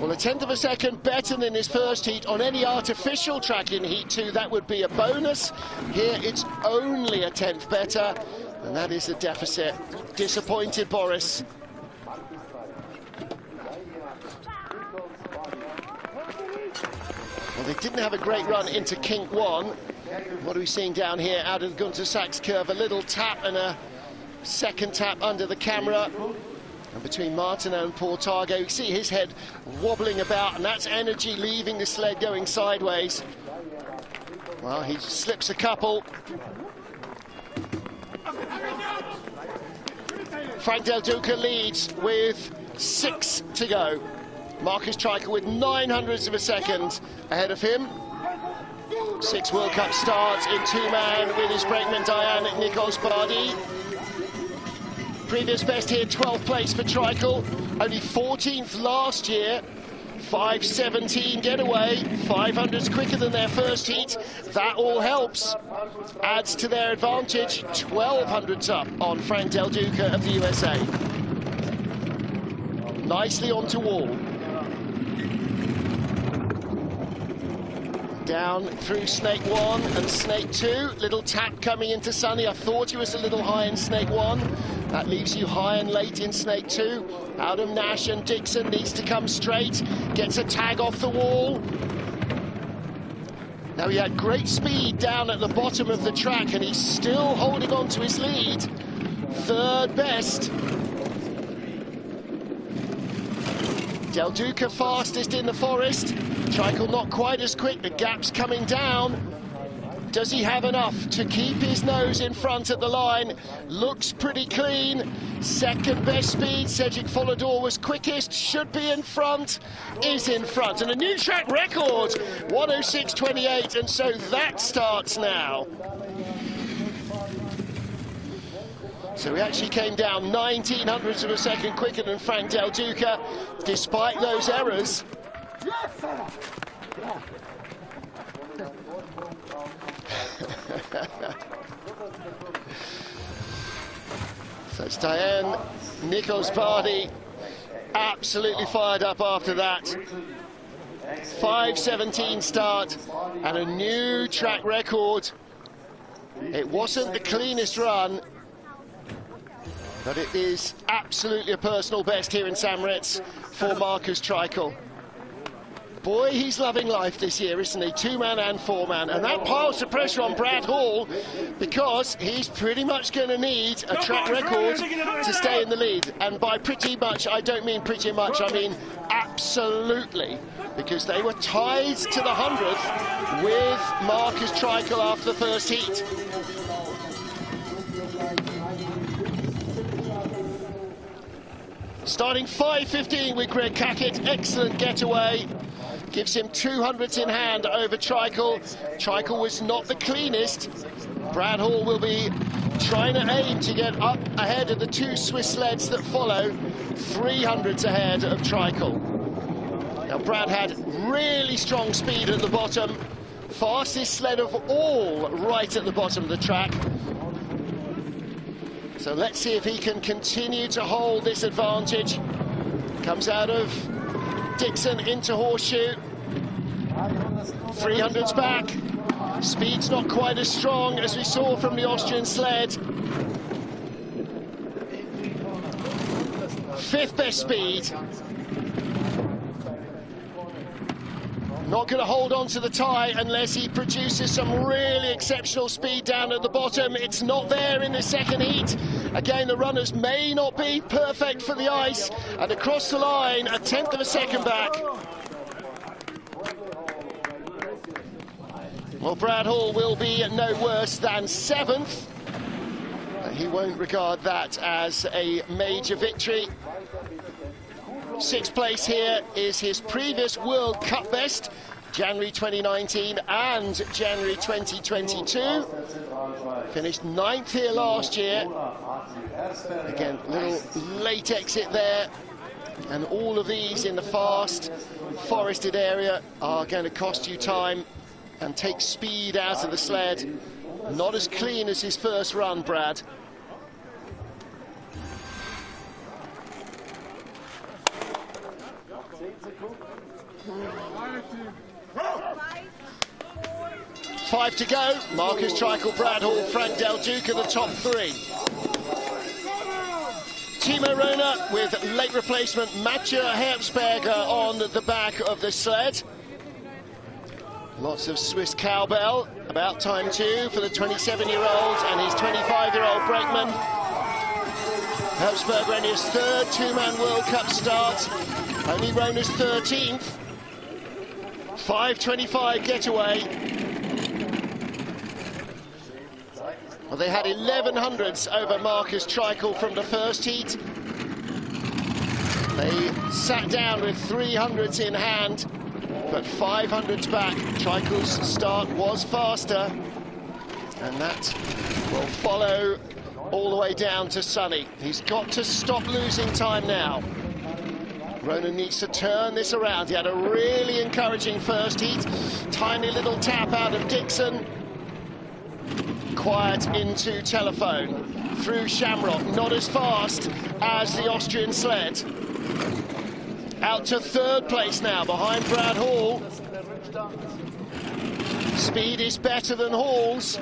[SPEAKER 2] Well, a 1/10 of a second better than his first heat. On any artificial track in Heat 2, that would be a bonus. Here, it's only a 1/10 better, and that is the deficit. Disappointed, Boris. Well, they didn't have a great run into Kink 1. What are we seeing down here out of the Gunter Sachs curve? A little tap and a second tap under the camera. And between Martineau and Portago, you see his head wobbling about, and that's energy leaving the sled going sideways. Well, he slips a couple. Frank Del Duca leads with 6 to go. Marcus Treichel with 900ths of a second ahead of him. 6 World Cup starts in 2-man with his brakeman Diane Nikos Bardi. Previous best here, 12th place for Treichel. Only 14th last year. 5:17 getaway, 500s quicker than their first heat. That all helps, adds to their advantage. 1200s up on Frank Del Duca of the USA. Nicely onto wall. Down through snake 1 and snake 2. Little tap coming into Sonny. I thought he was a little high in snake 1. That leaves you high and late in snake 2. Oudham, Nash and Dixon needs to come straight. Gets a tag off the wall. Now he had great speed down at the bottom of the track and he's still holding on to his lead. 3rd best. Del Duca fastest in the forest. Treichel not quite as quick, the gap's coming down. Does he have enough to keep his nose in front at the line? Looks pretty clean. 2nd best speed, Cedric Follador was quickest, should be in front, is in front. And a new track record, 1:06.28, and so that starts now. So we actually came down 1900ths of a second quicker than Frank Del Duca, despite those errors. So it's Diane Nikos Bardi, absolutely fired up after that. 5:17 start and a new track record. It wasn't the cleanest run, but it is absolutely a personal best here in St. Moritz for Marcus Treichel. Boy, he's loving life this year, isn't he? 2-man and 4-man. And that piles the pressure on Brad Hall because he's pretty much going to need a track record to stay in the lead. And by pretty much, I don't mean pretty much, I mean absolutely. Because they were tied to the 100th with Marcus Treichel after the first heat. Starting 5:15 with Greg Cackett, excellent getaway. Gives him 200ths in hand over Treichel. Treichel was not the cleanest. Brad Hall will be trying to aim to get up ahead of the 2 Swiss sleds that follow, 300ths ahead of Treichel. Now Brad had really strong speed at the bottom, fastest sled of all right at the bottom of the track. So let's see if he can continue to hold this advantage. Comes out of Dixon into Horseshoe. 300s back. Speed's not quite as strong as we saw from the Austrian sled. 5th best speed. Not going to hold on to the tie unless he produces some really exceptional speed down at the bottom. It's not there in the second heat. Again, the runners may not be perfect for the ice. And across the line, 1/10 of a second back. Well, Brad Hall will be no worse than 7th. He won't regard that as a major victory. 6th place here is his previous World Cup best, January 2019 and January 2022. Finished 9th here last year. Again, little late exit there. And all of these in the fast, forested area are going to cost you time and take speed out of the sled. Not as clean as his first run, Brad. Five to go. Marcus Treichel, Brad Hall, Frank Del Duca, the top 3. Timo Röner with late replacement Mathieu Herbsberger on the back of the sled. Lots of Swiss cowbell. About time too for the 27-year-old and his 25-year-old brakeman. Helps Bergerenius' third two-man World Cup start. Only Rona's 13th. 5:25 getaway. Well, they had 11 hundredths over Marcus Treichel from the first heat. They sat down with 300s in hand, but 500s back. Treichel's start was faster, and that will follow all the way down to Sonny. He's got to stop losing time now. Ronan needs to turn this around. He had a really encouraging first heat. Tiny little tap out of Dixon. Quiet into telephone. Through Shamrock, not as fast as the Austrian sled. Out to third place now, behind Brad Hall. Speed is better than Hall's.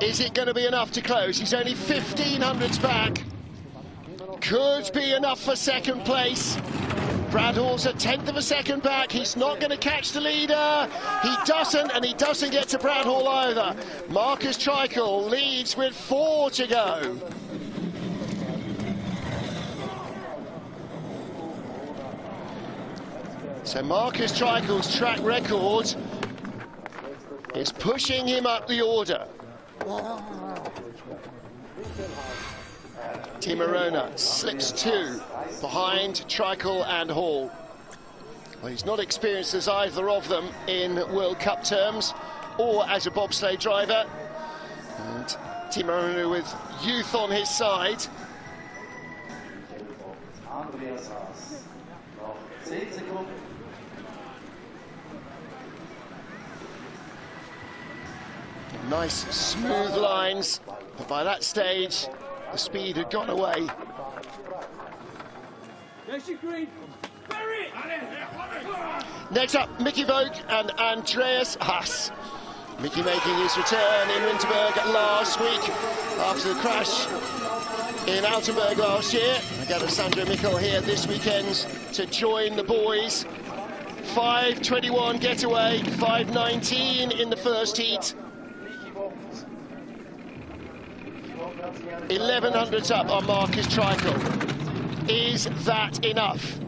[SPEAKER 2] Is it going to be enough to close? He's only 15 hundredths back. Could be enough for second place. Brad Hall's a tenth of a second back. He's not going to catch the leader. He doesn't, and he doesn't get to Brad Hall either. Marcus Treichel leads with 4 to go. So Marcus Treichel's track record is pushing him up the order. Timo Rona slips 2 behind Treichel and Hall. Well, he's not experienced as either of them in World Cup terms or as a bobsleigh driver. And Timo Rona with youth on his side. Nice smooth lines, but by that stage the speed had gone away. Next up, Mickey Vogt and Andreas Haas. Mickey making his return in Winterberg last week after the crash in Altenburg last year. I gather Sandro Mikkel here this weekend to join the boys. 5:21 getaway, 5:19 in the first heat. 11 hundredths up on Marcus Treichel. Is that enough?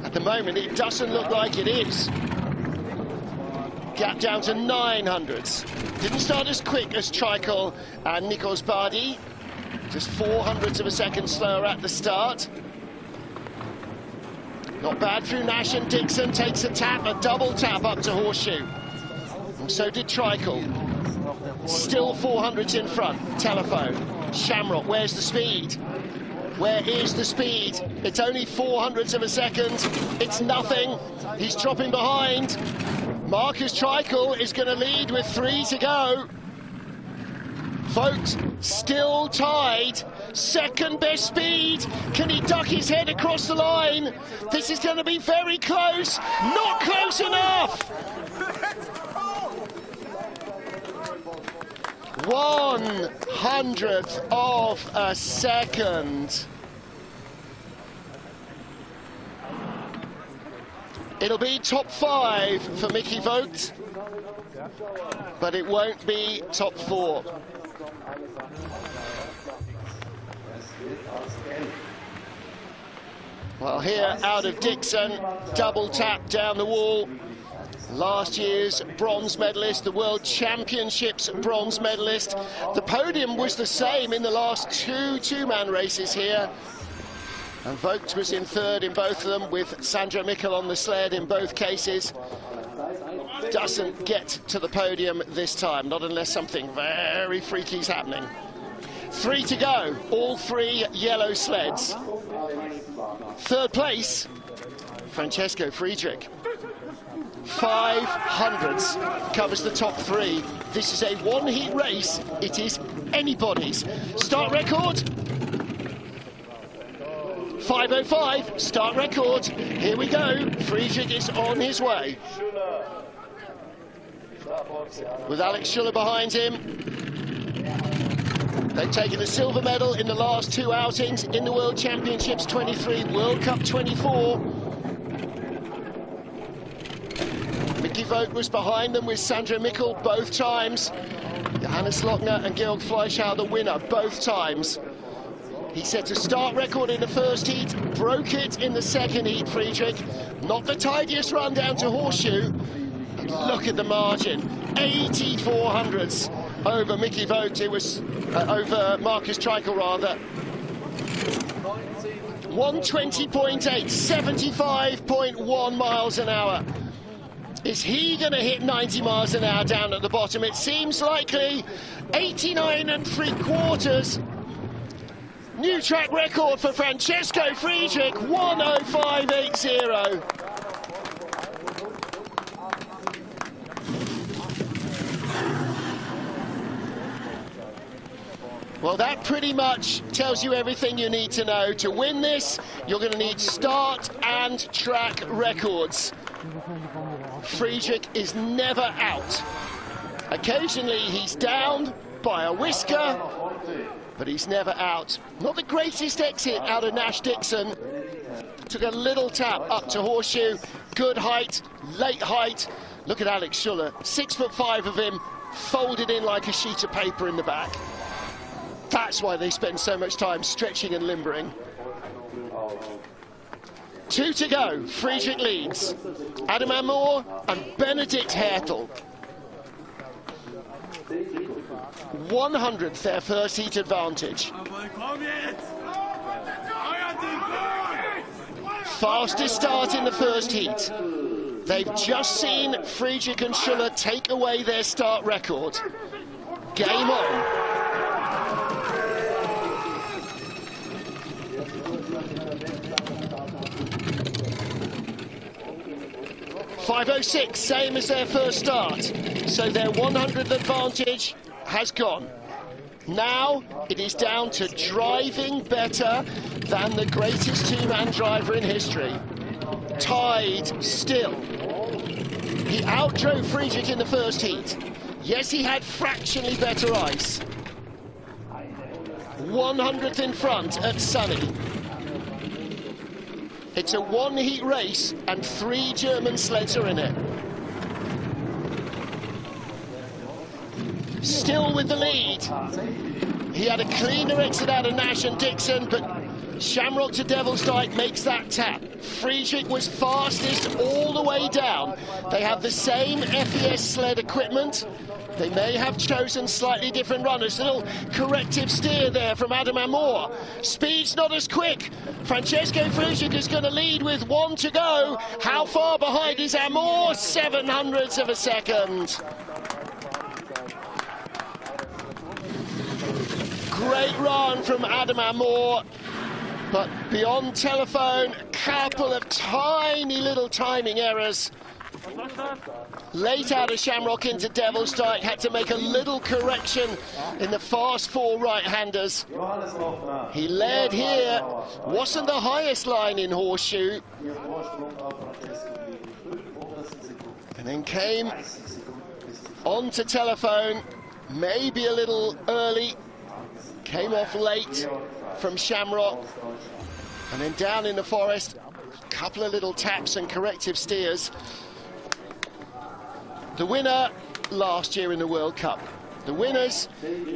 [SPEAKER 2] At the moment, it doesn't look like it is. Gap down to 9 hundredths. Didn't start as quick as Treichel and Nikos Bardi. Just 4 hundredths of a second slower at the start. Not bad through Nash and Dixon. Takes a tap, a double tap up to Horseshoe. And so did Treichel. Still 400s in front. Telephone. Shamrock, where's the speed? Where is the speed? It's only 4 hundredths of a second. It's nothing. He's dropping behind. Marcus Treichel is going to lead with 3 to go. Vogt still tied. Second best speed. Can he duck his head across the line? This is going to be very close. Not close enough. 1/100th of a second. It'll be top 5 for Mickey Vogt, but it won't be top 4. Well, here out of Dixon, double tap down the wall. Last year's bronze medalist, the World Championships bronze medalist. The podium was the same in the last 2 two-man races here. And Vogt was in third in both of them, with Sandro Mikkel on the sled in both cases. Doesn't get to the podium this time, not unless something very freaky is happening. 3 to go, all 3 yellow sleds. Third place, Francesco Friedrich. 5 hundredths covers the top 3. This is a one-heat race. It is anybody's. Start record. 5:05, start record. Here we go. Friedrich is on his way. With Alex Schuller behind him. They've taken a silver medal in the last 2 outings in the World Championships 23, World Cup 24. Mickey Vogt was behind them with Sandro Mikkel both times. Johannes Lochner and Georg Fleischhauer the winner both times. He set a start record in the first heat, broke it in the second heat, Friedrich. Not the tidiest run down to Horseshoe. Look at the margin, 8400ths over Mickey Vogt. It was over Marcus Treichel, rather. 120.8, 75.1 miles an hour. Is he going to hit 90 miles an hour down at the bottom? It seems likely. 89 3/4. New track record for Francesco Friedrich, 1:05.80. Well, that pretty much tells you everything you need to know. To win this, you're going to need start and track records. Friedrich is never out. Occasionally he's down by a whisker, but he's never out. Not the greatest exit out of Nash Dixon. Took a little tap up to Horseshoe. Good height, late height. Look at Alex Schuller, 6'5" of him, folded in like a sheet of paper in the back. That's why they spend so much time stretching and limbering. 2 to go, Friedrich leads. Adam Amour and Benedikt Hertel. 100th their first heat advantage. Fastest start in the first heat. They've just seen Friedrich and Schuller take away their start record. Game on. 5:06, same as their first start. So their 100th advantage has gone. Now it is down to driving better than the greatest two-man driver in history. Tied still. He outdrove Friedrich in the first heat. Yes, he had fractionally better ice. 100th in front at Sunny. It's a one-heat race, and 3 German sleds are in it. Still with the lead. He had a cleaner exit out of Nash and Dixon, but Shamrock to Devil's Dyke makes that tap. Friedrich was fastest all the way down. They have the same FES sled equipment. They may have chosen slightly different runners. Little corrective steer there from Adam Amour. Speed's not as quick. Francesco Friedrich is going to lead with 1 to go. How far behind is Amour? 0.07 of a second. Great run from Adam Amour, but beyond telephone, couple of tiny little timing errors. Late out of Shamrock into Devil's Dyke, had to make a little correction in the fast 4 right-handers. He led here, wasn't the highest line in Horseshoe, and then came on to telephone, maybe a little early, came off late from Shamrock, and then down in the forest, a couple of little taps and corrective steers. The winner last year in the World Cup. The winners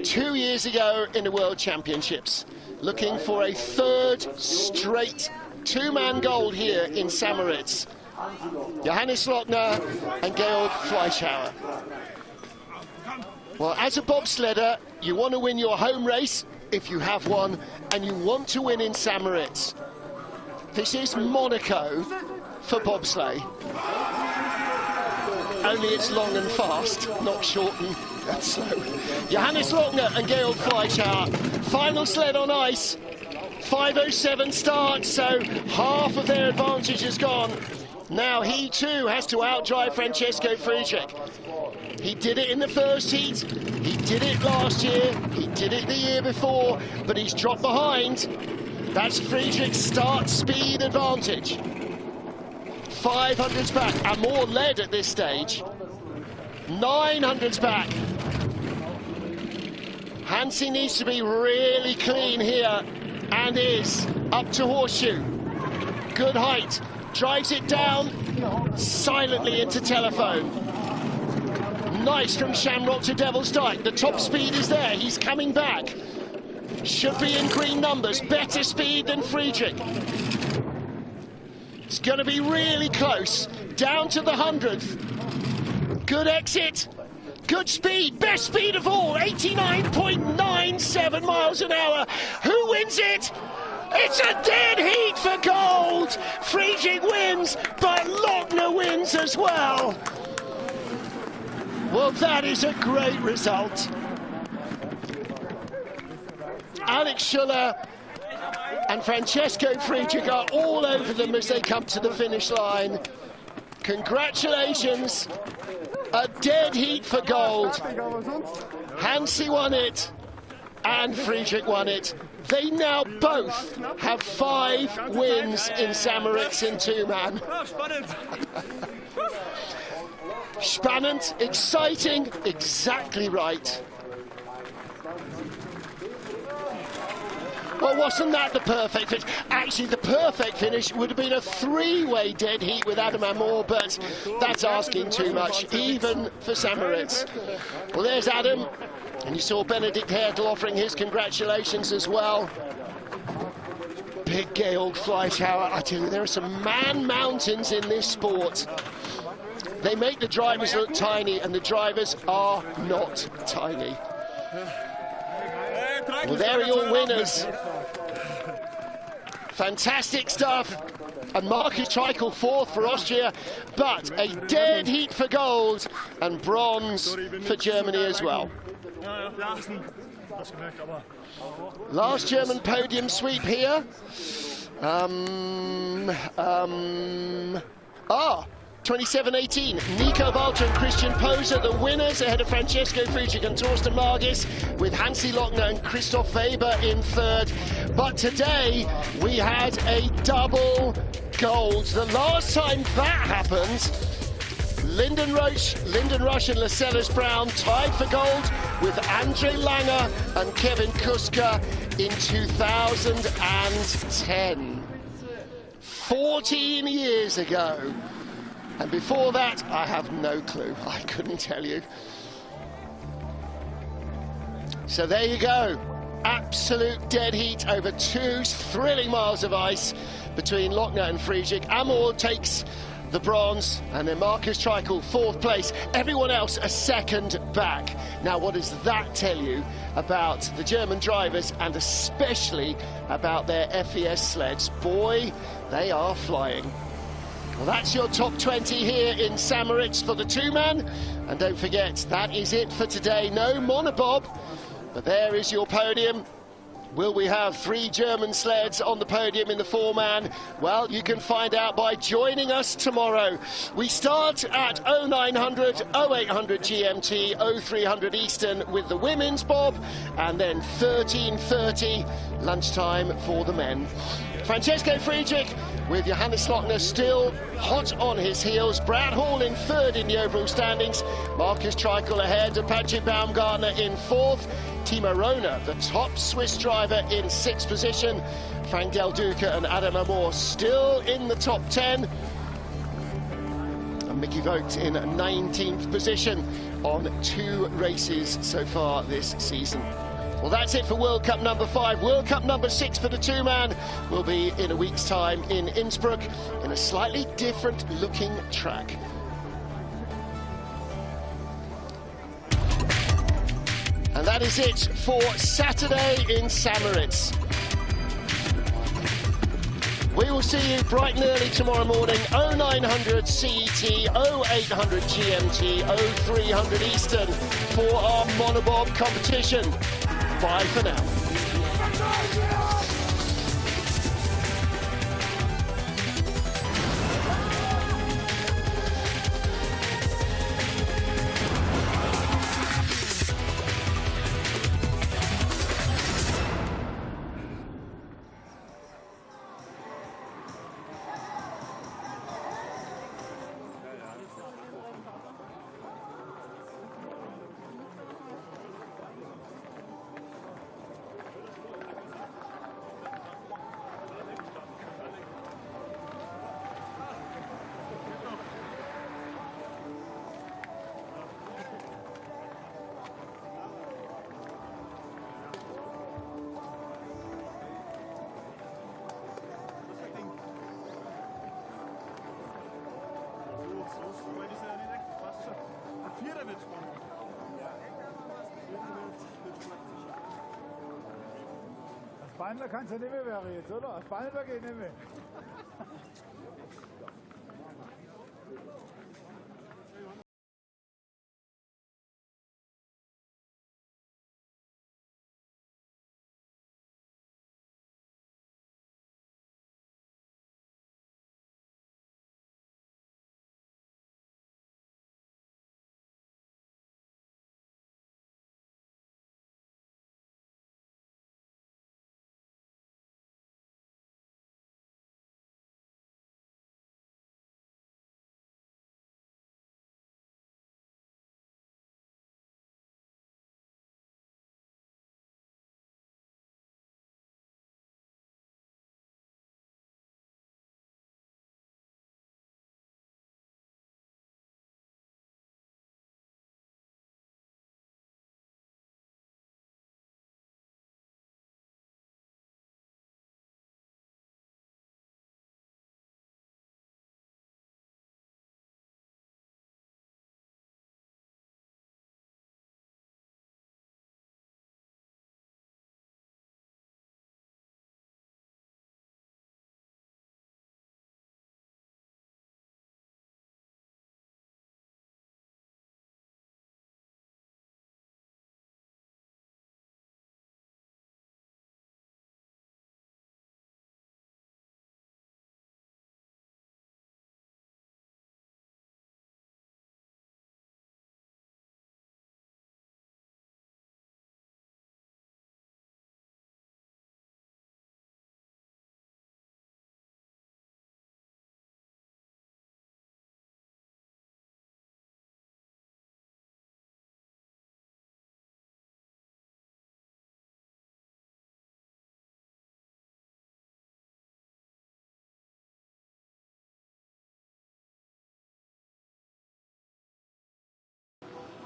[SPEAKER 2] 2 years ago in the World Championships. Looking for a 3rd straight two-man gold here in St. Moritz. Johannes Lochner and Georg Fleischhauer. Well, as a bobsledder, you want to win your home race, if you have one, and you want to win in St. Moritz. This is Monaco for bobsleigh. Only it's long and fast, not short and slow. Johannes Lochner and Georg Fleischhauer. Final sled on ice. 5:07 start, so half of their advantage is gone. Now he too has to outdrive Francesco Friedrich. He did it in the first heat, he did it last year, he did it the year before, but he's dropped behind. That's Friedrich's start speed advantage. 500s back, Amour led at this stage. 900s back. Hansi needs to be really clean here, and is up to Horseshoe. Good height, drives it down silently into telephone. Nice from Shamrock to Devil's Dyke. The top speed is there, he's coming back. should be in green numbers, better speed than Friedrich. It's going to be really close, down to the 100th. Good exit, good speed, best speed of all, 89.97 miles an hour. Who wins it? It's a dead heat for gold. Friedrich wins, but Lochner wins as well. Well, that is a great result. Alex Schuller and Francesco Friedrich are all over them as they come to the finish line. Congratulations. A dead heat for gold. Hansi won it and Friedrich won it. They now both have 5 wins in St. Moritz in two-man. Spannend, exciting, exactly right. Well, wasn't that the perfect finish? Actually, the perfect finish would have been a 3-way dead heat with Adam Amour, but that's asking too much, even for St. Moritz. Well, there's Adam, and you saw Benedikt Hertel offering his congratulations as well. Big Georg Fleischhauer. I tell you, there are some man-mountains in this sport. They make the drivers look tiny, and the drivers are not tiny. Well, there are your winners. Fantastic stuff. And Marcus Treichel 4th for Austria, but a dead heat for gold and bronze for Germany as well. Last German podium sweep here. 27-18, Nico Walter and Christian Poser, the winners, ahead of Francesco Friedrich and Torsten Margis, with Hansi Lochner and Christoph Weber in 3rd. But today, we had a double gold. The last time that happened, Lyndon Rush and Lascelles Brown tied for gold with Andre Langer and Kevin Kuska in 2010. 14 years ago. And before that, I have no clue. I couldn't tell you. So there you go. Absolute dead heat over 2 thrilling miles of ice between Lochner and Friedrich. Amour takes the bronze, and then Marcus Treichel 4th place. Everyone else a 2nd back. Now, what does that tell you about the German drivers, and especially about their FES sleds? Boy, they are flying. Well, that's your top 20 here in St. Moritz for the two-man. And don't forget, that is it for today. No monobob, but there is your podium. Will we have 3 German sleds on the podium in the 4-man? Well, you can find out by joining us tomorrow. We start at 0900, 0800 GMT, 0300 Eastern with the women's bob, and then 13:30 lunchtime for the men. Francesco Friedrich with Johannes Lochner still hot on his heels. Brad Hall in 3rd in the overall standings. Marcus Treichel ahead of Patrick Baumgartner in 4th. Timo Rohner, the top Swiss driver, in 6th position. Frank Del Duca and Adam Amour still in the top 10. And Mickey Vogt in 19th position on 2 races so far this season. Well, that's it for World Cup number 5. World Cup number 6 for the two-man will be in a week's time in Innsbruck in a slightly different looking track. And that is it for Saturday in St. Moritz. We will see you bright and early tomorrow morning, 0900 CET, 0800 GMT, 0300 Eastern for our monobob competition. Bye for now.
[SPEAKER 4] Vierer wird spannend.
[SPEAKER 5] Das Bein kannst du nicht mehr wäre jetzt, oder? Das Bein geht nicht mehr.